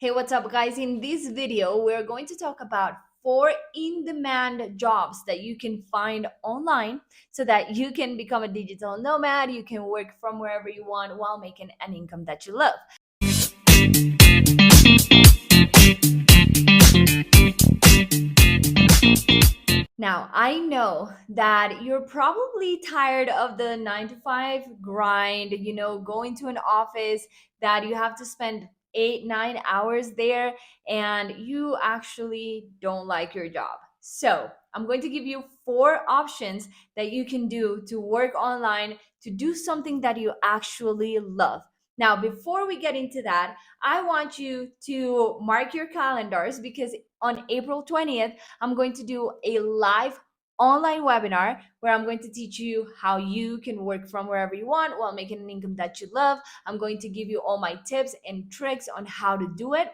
Hey, what's up, guys? In this video, we're going to talk about 4 in-demand jobs that you can find online so that you can become a digital nomad. You can work from wherever you want while making an income that you love. Now, I know that you're probably tired of the 9 to 5 grind, going to an office that you have to spend 8, 9 hours there and you actually don't like your job. So, I'm going to give you 4 options that you can do to work online to do something that you actually love. Now, before we get into that, I want you to mark your calendars because on April 20th, I'm going to do a live online webinar where I'm going to teach you how you can work from wherever you want while making an income that you love. I'm going to give you all my tips and tricks on how to do it.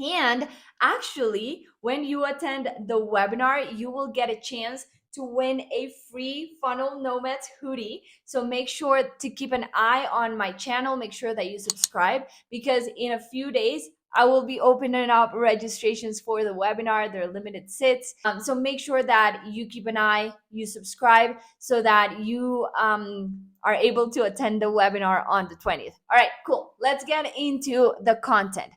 And actually, when you attend the webinar, you will get a chance to win a free Funnel Nomads hoodie. So make sure to keep an eye on my channel. Make sure that you subscribe because in a few days, I will be opening up registrations for the webinar. They're limited seats. So make sure that you keep an eye, you subscribe so that you are able to attend the webinar on the 20th. All right, cool. Let's get into the content.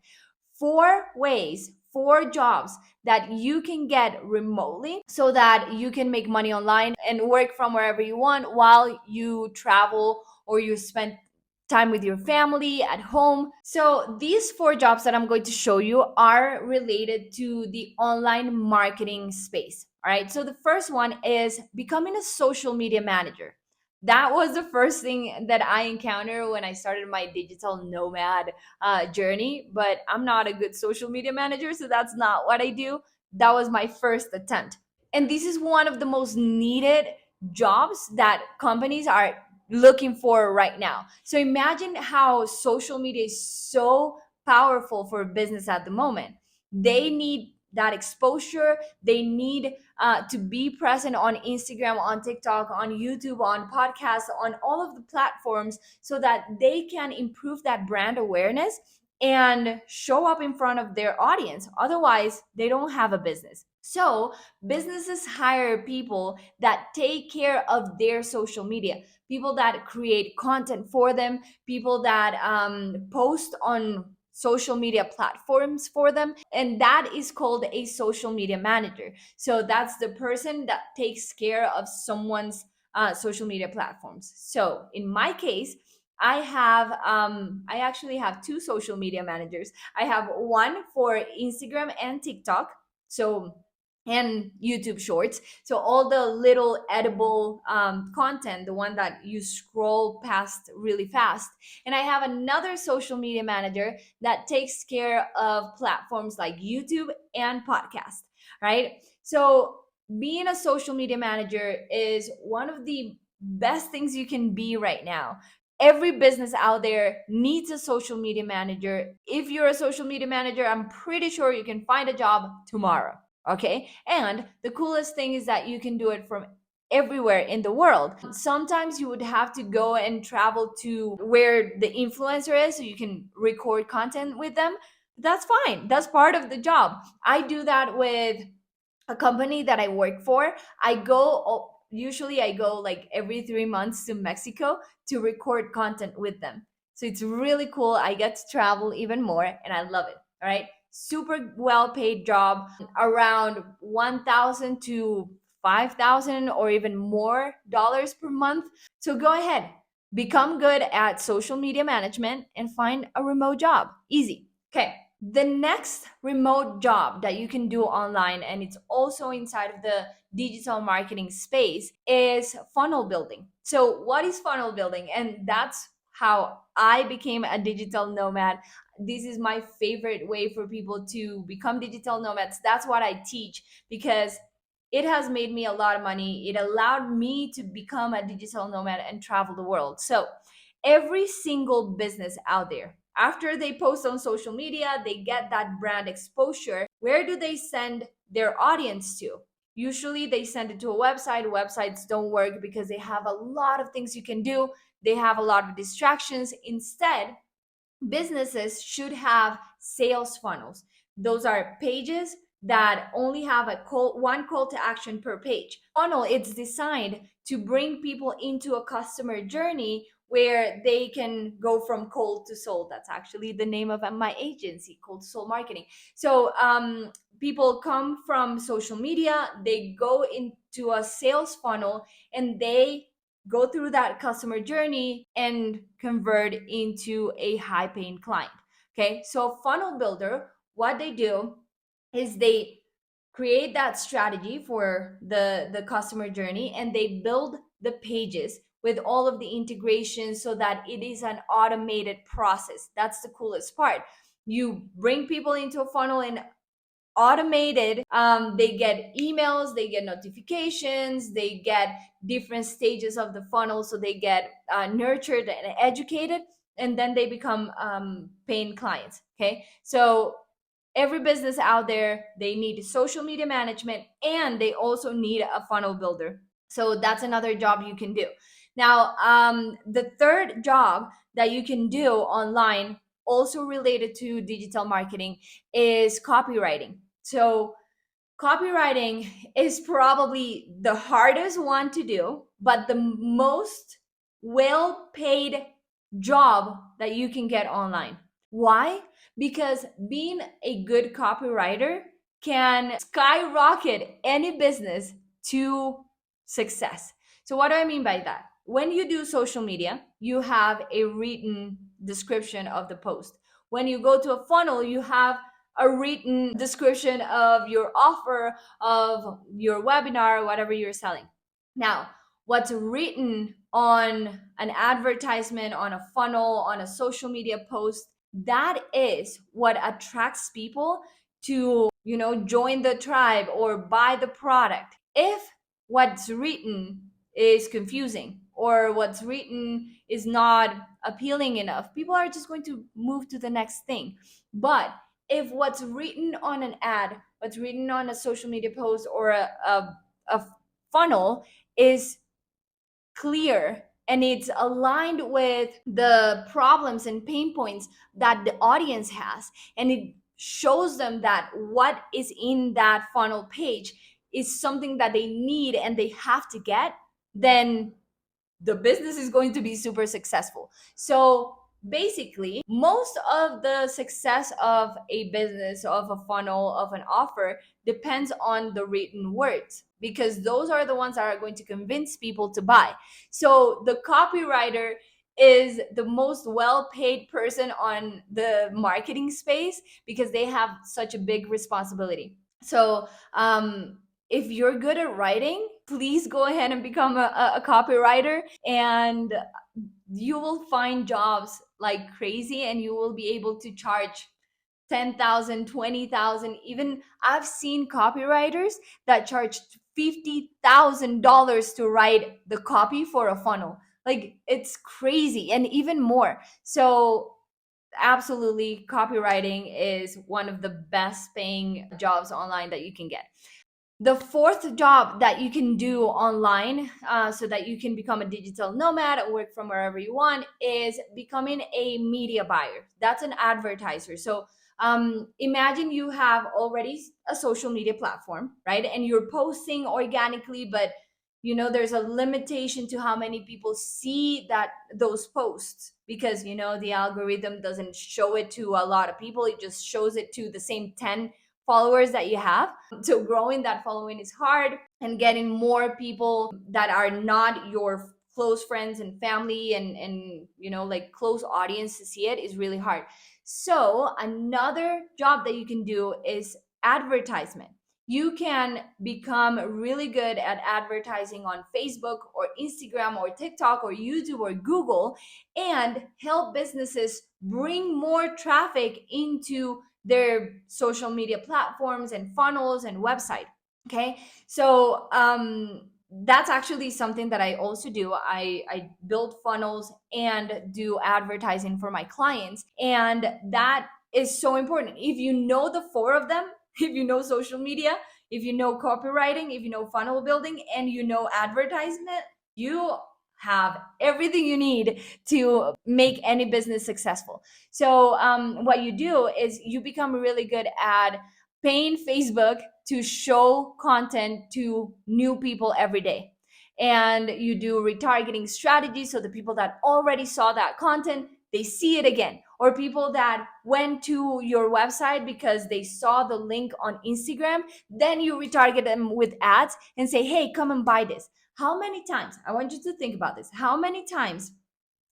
4 ways, 4 jobs that you can get remotely so that you can make money online and work from wherever you want while you travel or you spend time with your family at home. So, these 4 jobs that I'm going to show you are related to the online marketing space. All right. So, the first one is becoming a social media manager. That was the first thing that I encountered when I started my digital nomad journey, but I'm not a good social media manager, so that's not what I do. That was my first attempt. And this is one of the most needed jobs that companies are looking for right now. So imagine how social media is so powerful for business at the moment. They need that exposure. They need to be present on Instagram, on TikTok, on YouTube, on podcasts, on all of the platforms so that they can improve that brand awareness and show up in front of their audience. Otherwise, they don't have a business. So, businesses hire people that take care of their social media, people that create content for them, people that post on social media platforms for them. And that is called a social media manager. So, that's the person that takes care of someone's social media platforms. So, in my case, I actually have 2 social media managers. I have one for Instagram and TikTok. So and YouTube Shorts. So all the little edible content, the one that you scroll past really fast. And I have another social media manager that takes care of platforms like YouTube and podcast, right? So being a social media manager is one of the best things you can be right now. Every business out there needs a social media manager. If you're a social media manager, I'm pretty sure you can find a job tomorrow. Okay. And the coolest thing is that you can do it from everywhere in the world. Sometimes you would have to go and travel to where the influencer is so you can record content with them. That's fine. That's part of the job. I do that with a company that I work for. Usually I go like every 3 months to Mexico to record content with them. So it's really cool. I get to travel even more and I love it. All right. Super well paid job, around 1,000 to 5,000 or even more dollars per month. So go ahead, become good at social media management and find a remote job. Easy. Okay. The next remote job that you can do online, and it's also inside of the digital marketing space, is funnel building. So, what is funnel building? And that's how I became a digital nomad. This is my favorite way for people to become digital nomads. That's what I teach because it has made me a lot of money. It allowed me to become a digital nomad and travel the world. So, every single business out there, after they post on social media, they get that brand exposure. Where do they send their audience to? Usually they send it to a website. Websites don't work because they have a lot of things you can do. They have a lot of distractions. Instead, businesses should have sales funnels. Those are pages that only have one call to action per page. Funnel, it's designed to bring people into a customer journey where they can go from cold to sold. That's actually the name of my agency, Cold to Soul Marketing. So people come from social media, they go into a sales funnel, and they go through that customer journey and convert into a high paying client. Okay, so funnel builder, what they do is they create that strategy for the customer journey, and they build the pages with all of the integrations so that it is an automated process. That's the coolest part. You bring people into a funnel and automated. They get emails, they get notifications, they get different stages of the funnel, so they get nurtured and educated, and then they become paying clients. Okay, so every business out there, they need social media management, and they also need a funnel builder. So that's another job you can do. Now, the third job that you can do online, also related to digital marketing, is copywriting. So copywriting is probably the hardest one to do, but the most well paid job that you can get online. Why? Because being a good copywriter can skyrocket any business to success. So, what do I mean by that? When you do social media, you have a written description of the post. When you go to a funnel, you have a written description of your offer, of your webinar, whatever you're selling. Now, what's written on an advertisement, on a funnel, on a social media post, that is what attracts people to, join the tribe or buy the product. If what's written is confusing, or what's written is not appealing enough, people are just going to move to the next thing. But if what's written on an ad, what's written on a social media post, or a funnel is clear, and it's aligned with the problems and pain points that the audience has, and it shows them that what is in that funnel page is something that they need and they have to get, then the business is going to be super successful. So basically, most of the success of a business, of a funnel, of an offer depends on the written words, because those are the ones that are going to convince people to buy. So the copywriter is the most well paid person on the marketing space, because they have such a big responsibility. So if you're good at writing, please go ahead and become a copywriter, and you will find jobs like crazy, and you will be able to charge 10,000, 20,000. Even I've seen copywriters that charge $50,000 to write the copy for a funnel. Like, it's crazy, and even more. So absolutely, copywriting is one of the best paying jobs online that you can get. The fourth job that you can do online, so that you can become a digital nomad or work from wherever you want, is becoming a media buyer. That's an advertiser. So imagine you have already a social media platform, right? And you're posting organically, but there's a limitation to how many people see those posts, because the algorithm doesn't show it to a lot of people. It just shows it to the same 10 followers that you have. So growing that following is hard, and getting more people that are not your close friends and family, and like close audience to see it, is really hard. So another job that you can do is advertisement. You can become really good at advertising on Facebook or Instagram or TikTok or YouTube or Google, and help businesses bring more traffic into their social media platforms and funnels and website. Okay, so that's actually something that I also do. I build funnels and do advertising for my clients, and that is so important. If you know the four of them, if you know social media, if you know copywriting, if you know funnel building, and you know advertisement, you have everything you need to make any business successful. So what you do is you become really good at paying Facebook to show content to new people every day. And you do retargeting strategies, so the people that already saw that content, they see it again. Or people that went to your website because they saw the link on Instagram, then you retarget them with ads and say, hey, come and buy this. How many times, I want you to think about this, how many times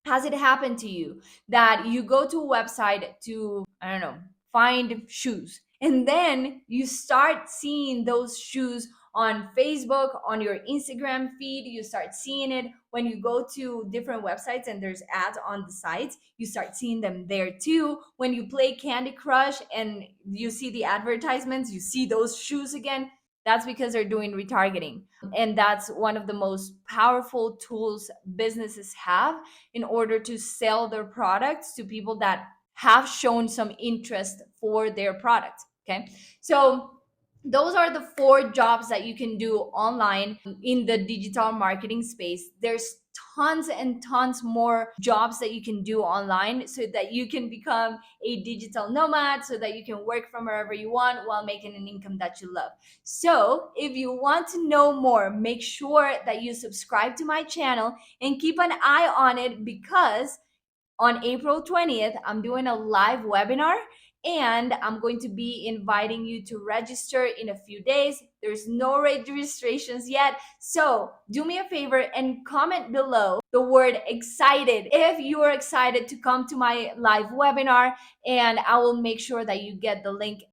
has it happened to you that you go to a website to, I don't know, find shoes, and then you start seeing those shoes on Facebook, on your Instagram feed? You start seeing it when you go to different websites and there's ads on the sites. You start seeing them there too. When you play Candy Crush and you see the advertisements, you see those shoes again. That's because they're doing retargeting. And that's one of the most powerful tools businesses have in order to sell their products to people that have shown some interest for their product. Okay. So those are the four jobs that you can do online in the digital marketing space. There's tons and tons more jobs that you can do online so that you can become a digital nomad, so that you can work from wherever you want while making an income that you love. So if you want to know more, make sure that you subscribe to my channel and keep an eye on it, because on April 20th, I'm doing a live webinar and I'm going to be inviting you to register in a few days. There's no registrations yet. So do me a favor and comment below the word excited if you are excited to come to my live webinar, and I will make sure that you get the link